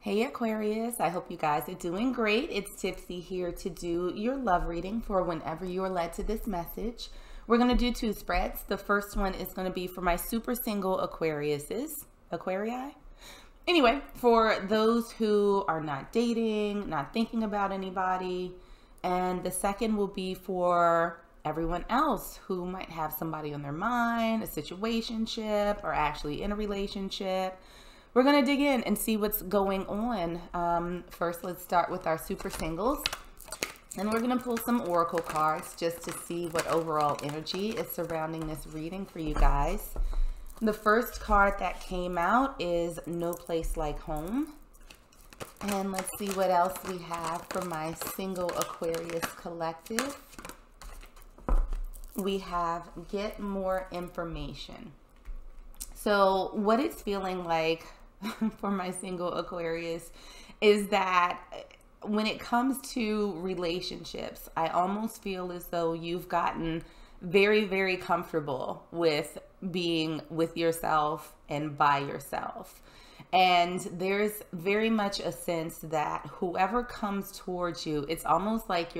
Hey Aquarius, I hope you guys are doing great. It's Tipsy here to do your love reading for whenever you're led to this message. We're going to do two spreads. The first one is going to be for my super single Aquariuses. Aquarii? Anyway, for those who are not dating, not thinking about anybody. And the second will be for everyone else who might have somebody on their mind, a situationship, or actually in a relationship. We're going to dig in and see what's going on. First, let's start with our super singles. And we're going to pull some oracle cards just to see what overall energy is surrounding this reading for you guys. The first card that came out is No Place Like Home. And let's see what else we have for my single Aquarius collective. We have Get More Information. So what it's feeling like for my single Aquarius is that when it comes to relationships, I almost feel as though you've gotten very, very comfortable with being with yourself and by yourself. And there's very much a sense that whoever comes towards you, it's almost like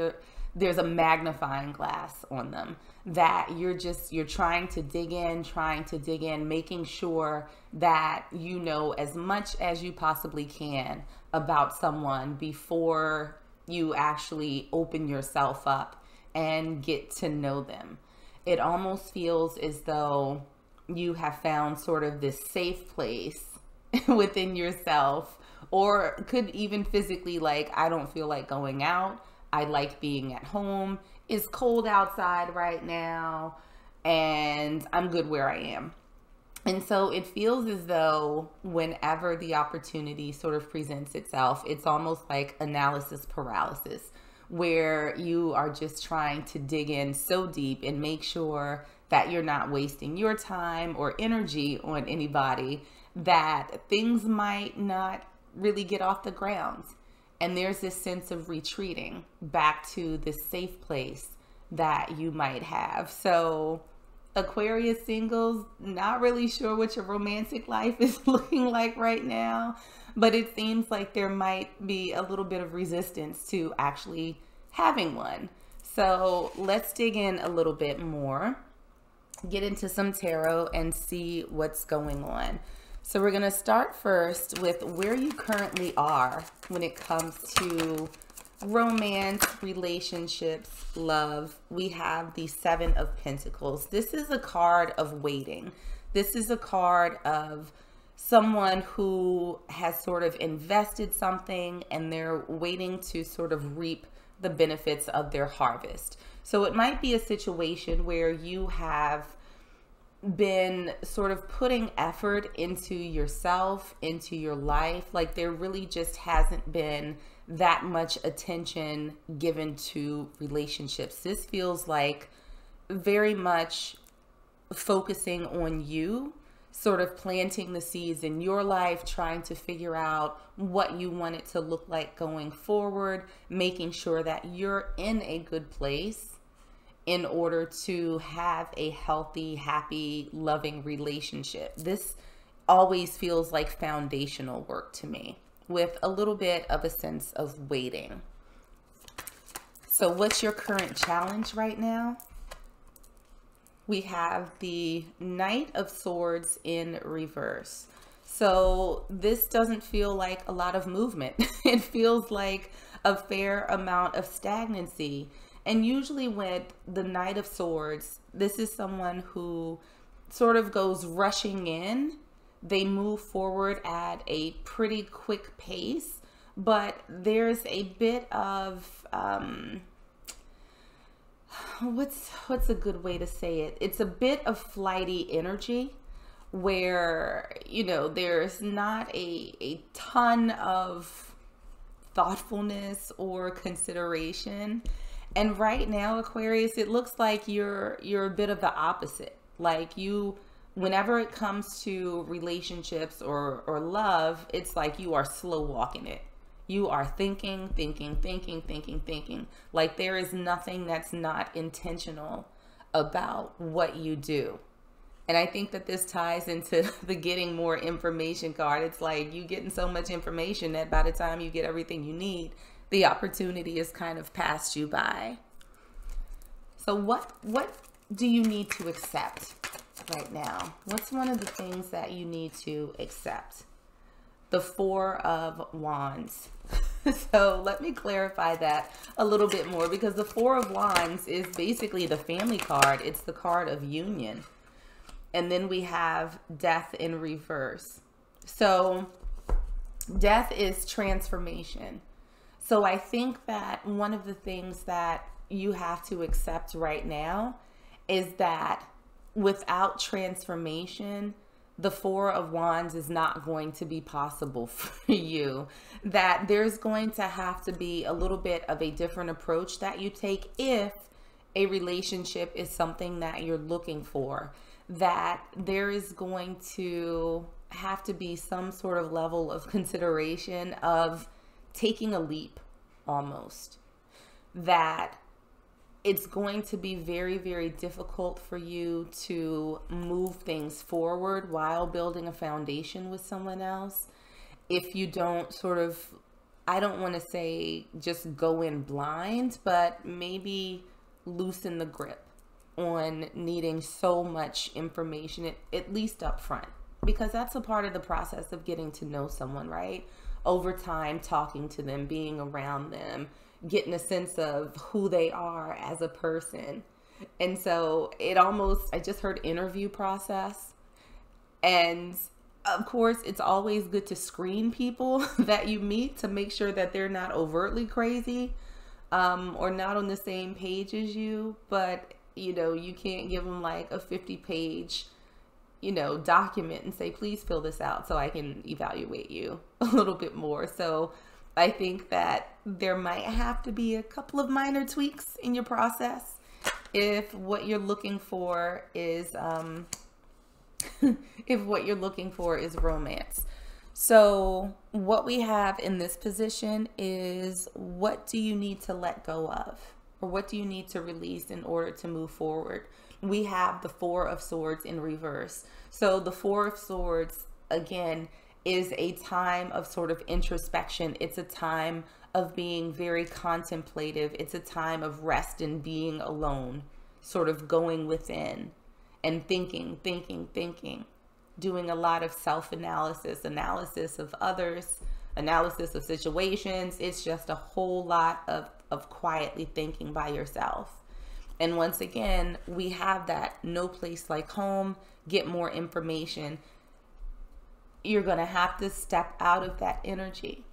there's a magnifying glass on them, that you're trying to dig in, making sure that you know as much as you possibly can about someone before you actually open yourself up and get to know them. It almost feels as though you have found sort of this safe place within yourself, or could even physically, like, I don't feel like going out. I like being at home. It's cold outside right now and I'm good where I am. And so it feels as though whenever the opportunity sort of presents itself, it's almost like analysis paralysis, where you are just trying to dig in so deep and make sure that you're not wasting your time or energy on anybody, that things might not really get off the ground. And there's this sense of retreating back to this safe place that you might have. So Aquarius singles, not really sure what your romantic life is looking like right now, but it seems like there might be a little bit of resistance to actually having one. So let's dig in a little bit more, get into some tarot and see what's going on. So we're going to start first with where you currently are when it comes to romance, relationships, love. We have the Seven of Pentacles. This is a card of waiting. This is a card of someone who has sort of invested something and they're waiting to sort of reap the benefits of their harvest. So it might be a situation where you have been sort of putting effort into yourself, into your life. Like there really just hasn't been that much attention given to relationships. This feels like very much focusing on you, sort of planting the seeds in your life, trying to figure out what you want it to look like going forward, making sure that you're in a good place in order to have a healthy, happy, loving relationship. This always feels like foundational work to me, with a little bit of a sense of waiting. So what's your current challenge right now? We have the Knight of Swords in reverse. So this doesn't feel like a lot of movement. It feels like a fair amount of stagnancy. And usually with the Knight of Swords, this is someone who sort of goes rushing in. They move forward at a pretty quick pace, but there's a bit of, what's a good way to say it? It's a bit of flighty energy where, you know, there's not a ton of thoughtfulness or consideration. And right now, Aquarius, it looks like you're a bit of the opposite. Like you, whenever it comes to relationships or love, it's like you are slow walking it. You are thinking. Like there is nothing that's not intentional about what you do. And I think that this ties into the getting more information card. It's like you getting so much information that by the time you get everything you need, the opportunity is kind of passed you by. So what do you need to accept right now? What's one of the things that you need to accept? The Four of Wands. So let me clarify that a little bit more, because the Four of Wands is basically the family card. It's the card of union. And then we have Death in reverse. So death is transformation. So I think that one of the things that you have to accept right now is that without transformation, the Four of Wands is not going to be possible for you. That there's going to have to be a little bit of a different approach that you take if a relationship is something that you're looking for. That there is going to have to be some sort of level of consideration of taking a leap almost. That it's going to be very, very difficult for you to move things forward while building a foundation with someone else if you don't sort of, I don't want to say just go in blind, but maybe loosen the grip on needing so much information, at least up front, because that's a part of the process of getting to know someone, right? Over time, talking to them, being around them, getting a sense of who they are as a person. And so it almost, I just heard interview process. And of course, it's always good to screen people that you meet to make sure that they're not overtly crazy or not on the same page as you. But, you know, you can't give them like a 50-page, you know, document and say, please fill this out so I can evaluate you a little bit more. So I think that there might have to be a couple of minor tweaks in your process if what you're looking for is romance. So what we have in this position is, what do you need to let go of, or what do you need to release in order to move forward? We have the Four of Swords in reverse. So the Four of Swords, again, is a time of sort of introspection. It's a time of being very contemplative. It's a time of rest and being alone, sort of going within and thinking, doing a lot of self-analysis, analysis of others, analysis of situations. It's just a whole lot of quietly thinking by yourself. And once again, we have that no place like home, get more information. You're going to have to step out of that energy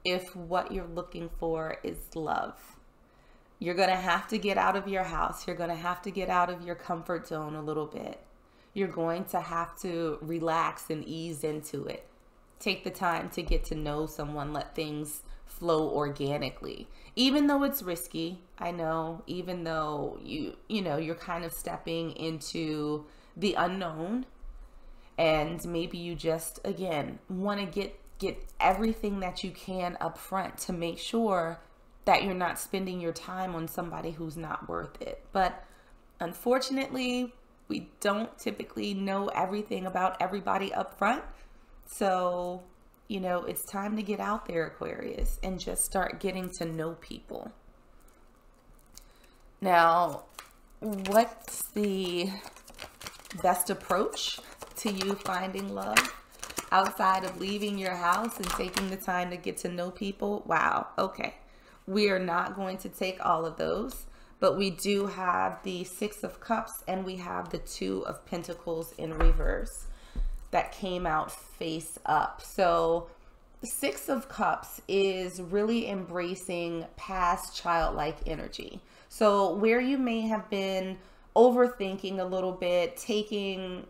if what you're looking for is love. You're going to have to get out of your house. You're going to have to get out of your comfort zone a little bit. You're going to have to relax and ease into it. Take the time to get to know someone. Let things flow organically. Even though it's risky, I know, even though you're kind of stepping into the unknown. And maybe you just, again, want to get everything that you can up front to make sure that you're not spending your time on somebody who's not worth it. But unfortunately, we don't typically know everything about everybody up front. So, you know, it's time to get out there, Aquarius, and just start getting to know people. Now, what's the best approach to you finding love outside of leaving your house and taking the time to get to know people? Wow. Okay. We are not going to take all of those, but we do have the Six of Cups and we have the Two of Pentacles in reverse that came out face up. So Six of Cups is really embracing past childlike energy. So where you may have been overthinking a little bit, taking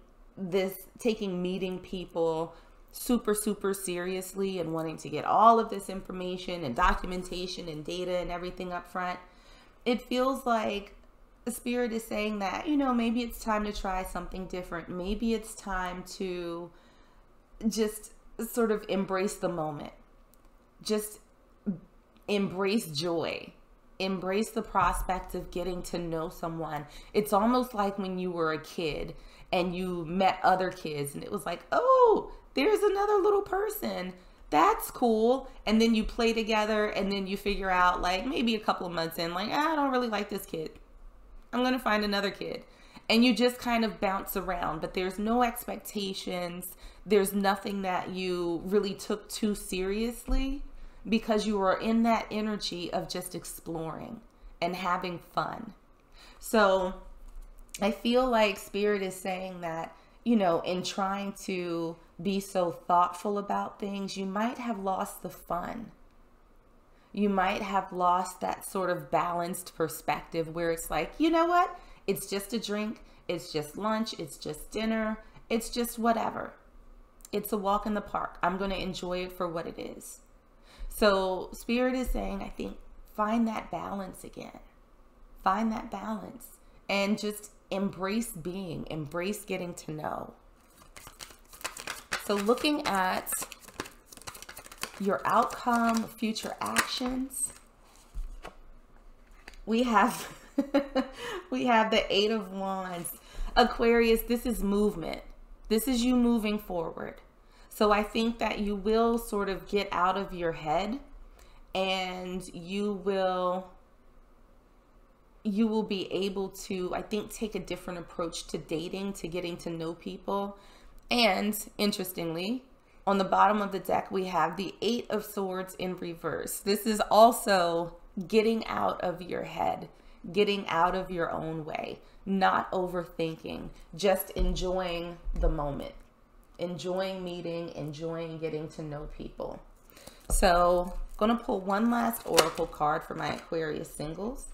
meeting people super seriously and wanting to get all of this information and documentation and data and everything up front, it feels like the Spirit is saying that, you know, maybe it's time to try something different. Maybe it's time to just sort of embrace the moment. Just embrace joy. Embrace the prospect of getting to know someone. It's almost like when you were a kid and you met other kids and it was like, oh, there's another little person. That's cool. And then you play together and then you figure out, like, maybe a couple of months in, like, I don't really like this kid. I'm going to find another kid. And you just kind of bounce around, but there's no expectations. There's nothing that you really took too seriously because you were in that energy of just exploring and having fun. So I feel like Spirit is saying that, you know, in trying to be so thoughtful about things, you might have lost the fun. You might have lost that sort of balanced perspective where it's like, you know what? It's just a drink. It's just lunch. It's just dinner. It's just whatever. It's a walk in the park. I'm going to enjoy it for what it is. So Spirit is saying, I think, find that balance again. Find that balance and just embrace being, embrace getting to know. So looking at your outcome, future actions, we have we have the Eight of Wands. Aquarius, this is movement. This is you moving forward. So I think that you will sort of get out of your head and you will be able to, I think, take a different approach to dating, to getting to know people. And interestingly, on the bottom of the deck, we have the Eight of Swords in reverse. This is also getting out of your head, getting out of your own way, not overthinking, just enjoying the moment, enjoying meeting, enjoying getting to know people. So I'm going to pull one last oracle card for my Aquarius singles.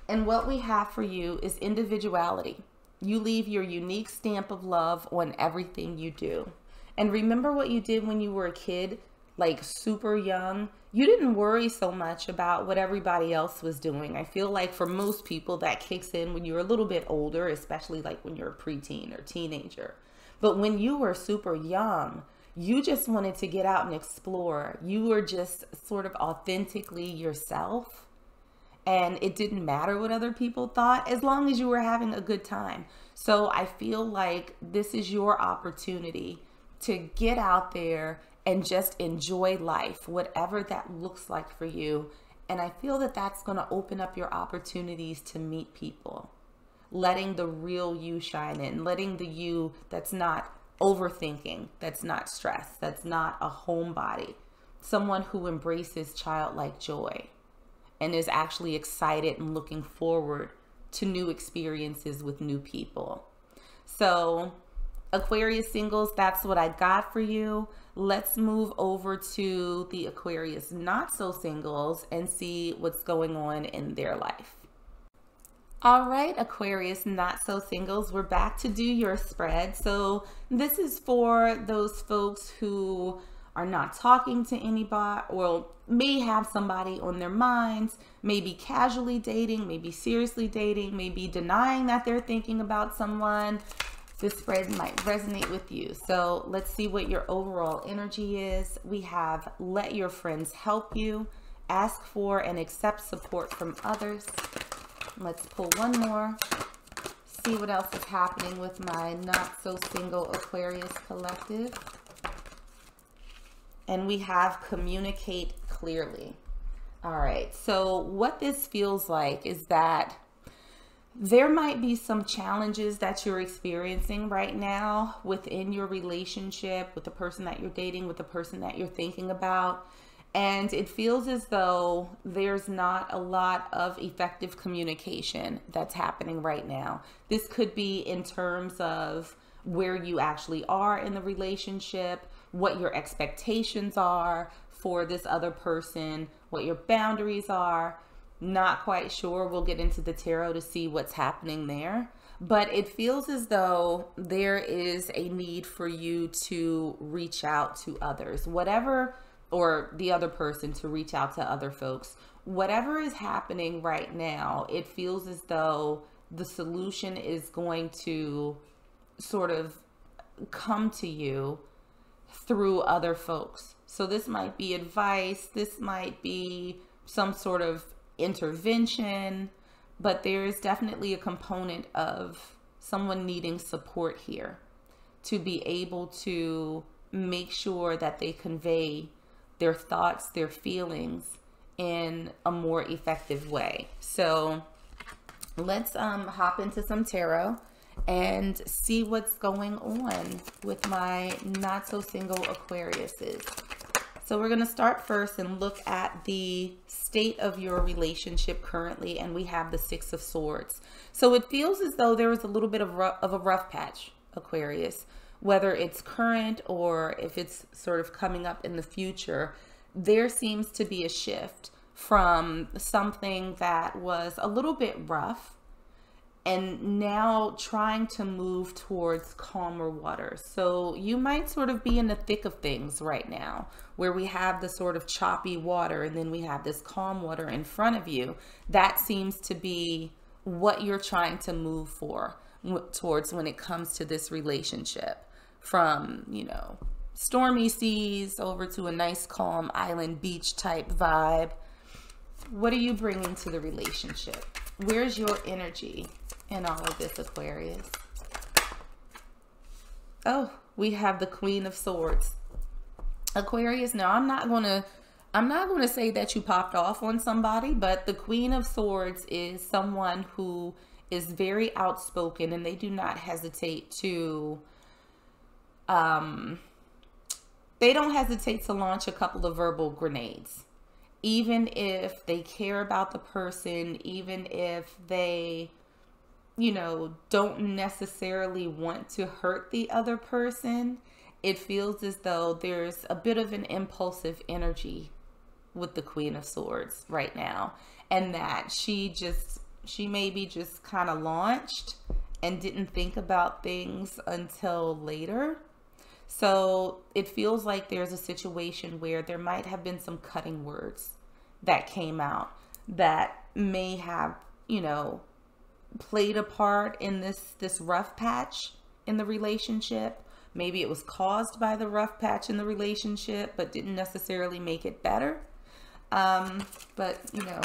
And what we have for you is individuality. You leave your unique stamp of love on everything you do. And remember what you did when you were a kid, like super young. You didn't worry so much about what everybody else was doing. I feel like for most people that kicks in when you're a little bit older, especially like when you're a preteen or teenager. But when you were super young, you just wanted to get out and explore. You were just sort of authentically yourself. And it didn't matter what other people thought as long as you were having a good time. So I feel like this is your opportunity to get out there and just enjoy life, whatever that looks like for you. And I feel that that's going to open up your opportunities to meet people, letting the real you shine in, letting the you that's not overthinking, that's not stressed, that's not a homebody, someone who embraces childlike joy and is actually excited and looking forward to new experiences with new people. So Aquarius singles, that's what I got for you. Let's move over to the Aquarius not so singles and see what's going on in their life. All right, Aquarius not so singles, we're back to do your spread. So this is for those folks who are not talking to anybody or may have somebody on their minds, maybe casually dating, maybe seriously dating, maybe denying that they're thinking about someone. This spread might resonate with you. So let's see what your overall energy is. We have let your friends help you, ask for and accept support from others. Let's pull one more, see what else is happening with my not so single Aquarius collective. And we have communicate clearly. All right, so what this feels like is that there might be some challenges that you're experiencing right now within your relationship with the person that you're dating, with the person that you're thinking about. And it feels as though there's not a lot of effective communication that's happening right now. This could be in terms of where you actually are in the relationship, what your expectations are for this other person, what your boundaries are. Not quite sure. We'll get into the tarot to see what's happening there. But it feels as though there is a need for you to reach out to others, whatever, or the other person to reach out to other folks. Whatever is happening right now, it feels as though the solution is going to sort of come to you through other folks. So this might be advice. This might be some sort of intervention, but there is definitely a component of someone needing support here to be able to make sure that they convey their thoughts, their feelings in a more effective way. So let's hop into some tarot and see what's going on with my not so single Aquariuses. So we're going to start first and look at the state of your relationship currently, and we have the Six of Swords. So it feels as though there was a little bit of a rough patch, Aquarius, whether it's current or if it's sort of coming up in the future. There seems to be a shift from something that was a little bit rough and now trying to move towards calmer waters. So you might sort of be in the thick of things right now, where we have the sort of choppy water and then we have this calm water in front of you. That seems to be what you're trying to move towards when it comes to this relationship. From, you know, stormy seas over to a nice calm island beach type vibe. What are you bringing to the relationship? Where's your energy in all of this, Aquarius? Oh, we have the Queen of Swords. Aquarius, now I'm not going to say that you popped off on somebody, but the Queen of Swords is someone who is very outspoken, and they do not hesitate to they don't hesitate to launch a couple of verbal grenades. Even if they care about the person, even if they, you know, don't necessarily want to hurt the other person, it feels as though there's a bit of an impulsive energy with the Queen of Swords right now. And that she maybe just kind of launched and didn't think about things until later. So it feels like there's a situation where there might have been some cutting words that came out that may have, you know, played a part in this rough patch in the relationship. Maybe it was caused by the rough patch in the relationship, but didn't necessarily make it better. But, you know,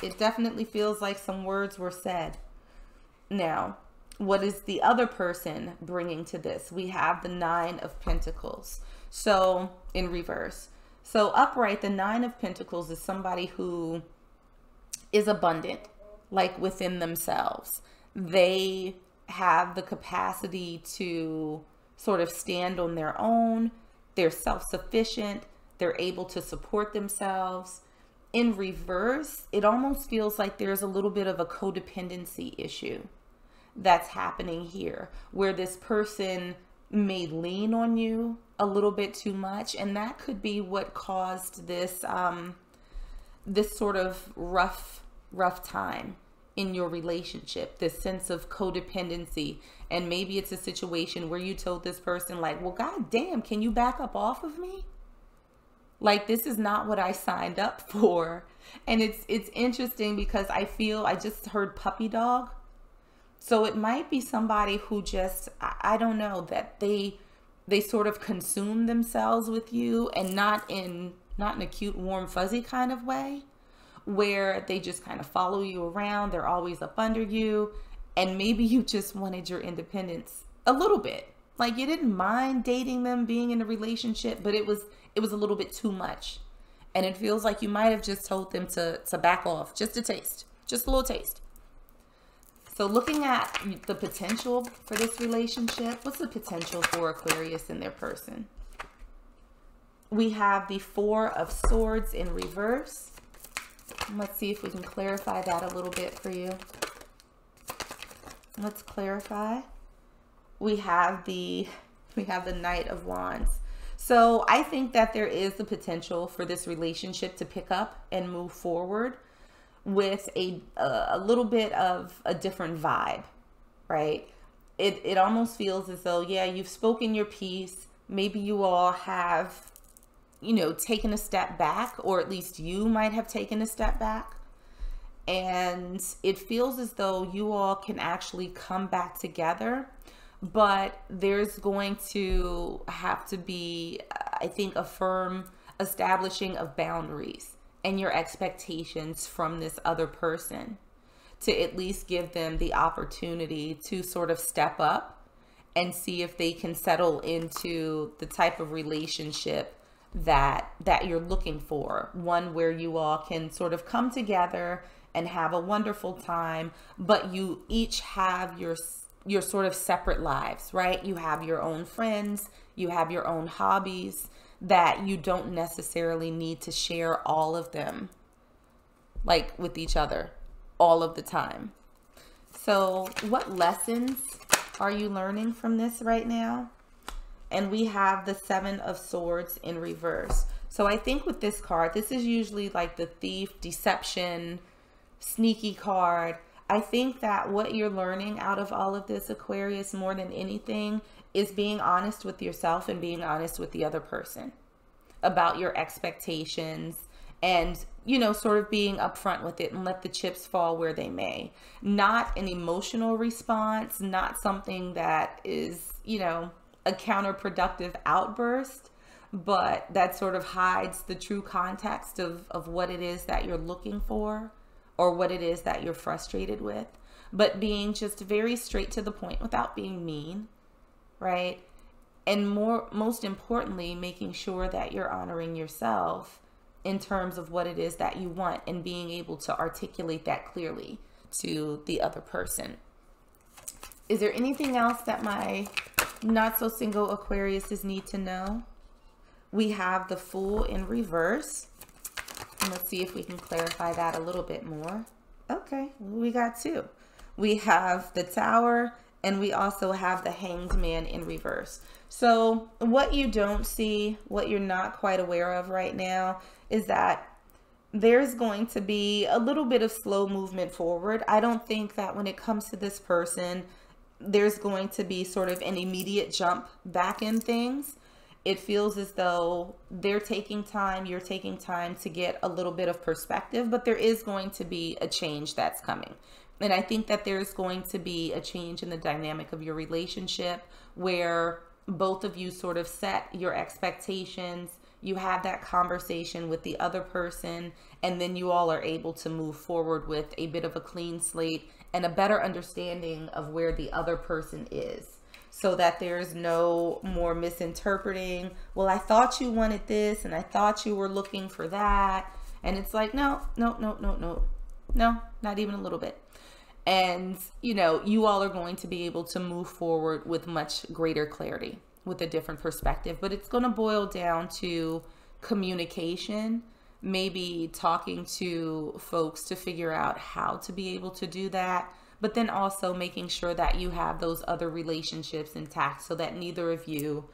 it definitely feels like some words were said. Now, what is the other person bringing to this? We have the Nine of Pentacles. So in reverse. So upright, the Nine of Pentacles is somebody who is abundant, like within themselves. They have the capacity to sort of stand on their own. They're self-sufficient. They're able to support themselves. In reverse, it almost feels like there's a little bit of a codependency issue that's happening here, where this person may lean on you a little bit too much, and that could be what caused this this sort of rough time in your relationship, this sense of codependency. And maybe it's a situation where you told this person, like, well, god damn, can you back up off of me? Like, this is not what I signed up for. And it's interesting because I just heard puppy dog. So it might be somebody who just, I don't know, that they sort of consume themselves with you, and not in a cute, warm, fuzzy kind of way, where they just kind of follow you around. They're always up under you. And maybe you just wanted your independence a little bit. Like, you didn't mind dating them, being in a relationship, but it was a little bit too much. And it feels like you might have just told them to back off, just a taste, just a little taste. So looking at the potential for this relationship, what's the potential for Aquarius in their person? We have the Four of Swords in reverse. Let's see if we can clarify that a little bit for you. Let's clarify. We have the Knight of Wands. So I think that there is the potential for this relationship to pick up and move forward with a little bit of a different vibe, right? It almost feels as though, yeah, you've spoken your piece. Maybe you all have, you know, taken a step back, or at least you might have taken a step back. And it feels as though you all can actually come back together, but there's going to have to be, I think, a firm establishing of boundaries and your expectations from this other person, to at least give them the opportunity to sort of step up and see if they can settle into the type of relationship that you're looking for. One where you all can sort of come together and have a wonderful time, but you each have your sort of separate lives, right? You have your own friends, you have your own hobbies that you don't necessarily need to share all of them like with each other all of the time. So what lessons are you learning from this right now? And we have the Seven of Swords in reverse. So I think with this card, this is usually like the thief, deception, sneaky card. I think that what you're learning out of all of this, Aquarius, more than anything, is being honest with yourself and being honest with the other person about your expectations, and, you know, sort of being upfront with it and let the chips fall where they may. Not an emotional response, not something that is, you know, a counterproductive outburst, but that sort of hides the true context of what it is that you're looking for or what it is that you're frustrated with. But being just very straight to the point without being mean, right? And most importantly, making sure that you're honoring yourself in terms of what it is that you want and being able to articulate that clearly to the other person. Is there anything else that my not so single Aquariuses need to know? We have the Fool in reverse. And let's see if we can clarify that a little bit more. Okay, we got two. We have the Tower, and we also have the Hanged Man in reverse. So what you don't see, what you're not quite aware of right now, is that there's going to be a little bit of slow movement forward. I don't think that when it comes to this person, there's going to be sort of an immediate jump back in things. It feels as though they're taking time, you're taking time to get a little bit of perspective, but there is going to be a change that's coming. And I think that there's going to be a change in the dynamic of your relationship where both of you sort of set your expectations, you have that conversation with the other person, and then you all are able to move forward with a bit of a clean slate and a better understanding of where the other person is, so that there's no more misinterpreting. Well, I thought you wanted this and I thought you were looking for that. And it's like, no, not even a little bit. And, you know, you all are going to be able to move forward with much greater clarity, with a different perspective. But it's going to boil down to communication, maybe talking to folks to figure out how to be able to do that. But then also making sure that you have those other relationships intact so that neither of you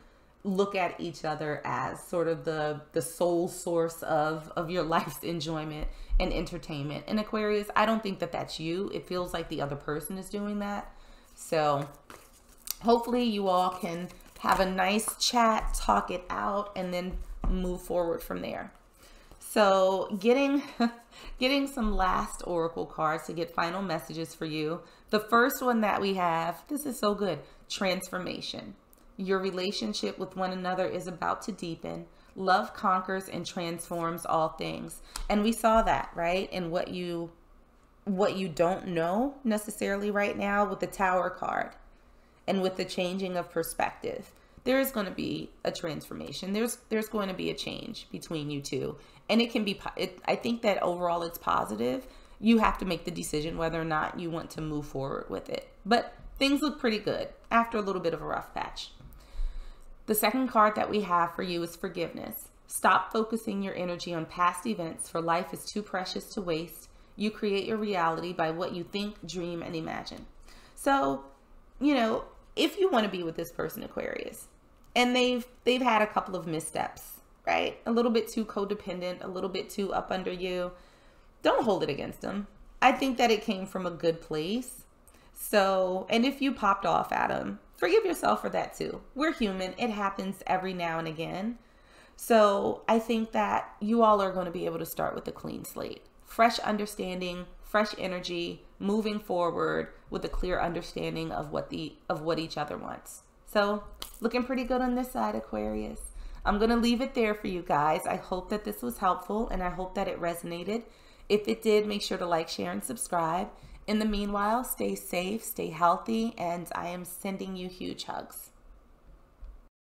look at each other as sort of the sole source of your life's enjoyment and entertainment. And Aquarius, I don't think that that's you. It feels like the other person is doing that. So hopefully you all can have a nice chat, talk it out, and then move forward from there. So getting some last oracle cards to get final messages for you. The first one that we have, this is so good, transformation. Your relationship with one another is about to deepen. Love conquers and transforms all things. And we saw that, right? In what you don't know necessarily right now with the Tower card and with the changing of perspective. There is going to be a transformation. There's going to be a change between you two. And it can be, I think that overall it's positive. You have to make the decision whether or not you want to move forward with it. But things look pretty good after a little bit of a rough patch. The second card that we have for you is forgiveness. Stop focusing your energy on past events, for life is too precious to waste. You create your reality by what you think, dream, and imagine. So, you know, if you want to be with this person, Aquarius, and they've had a couple of missteps, right? A little bit too codependent, a little bit too up under you, don't hold it against them. I think that it came from a good place. So, and if you popped off at them, forgive yourself for that too. We're human. It happens every now and again. So I think that you all are going to be able to start with a clean slate, fresh understanding, fresh energy, moving forward with a clear understanding of what each other wants. So looking pretty good on this side, Aquarius. I'm going to leave it there for you guys. I hope that this was helpful and I hope that it resonated. If it did, make sure to like, share, and subscribe. In the meanwhile, stay safe, stay healthy, and I am sending you huge hugs.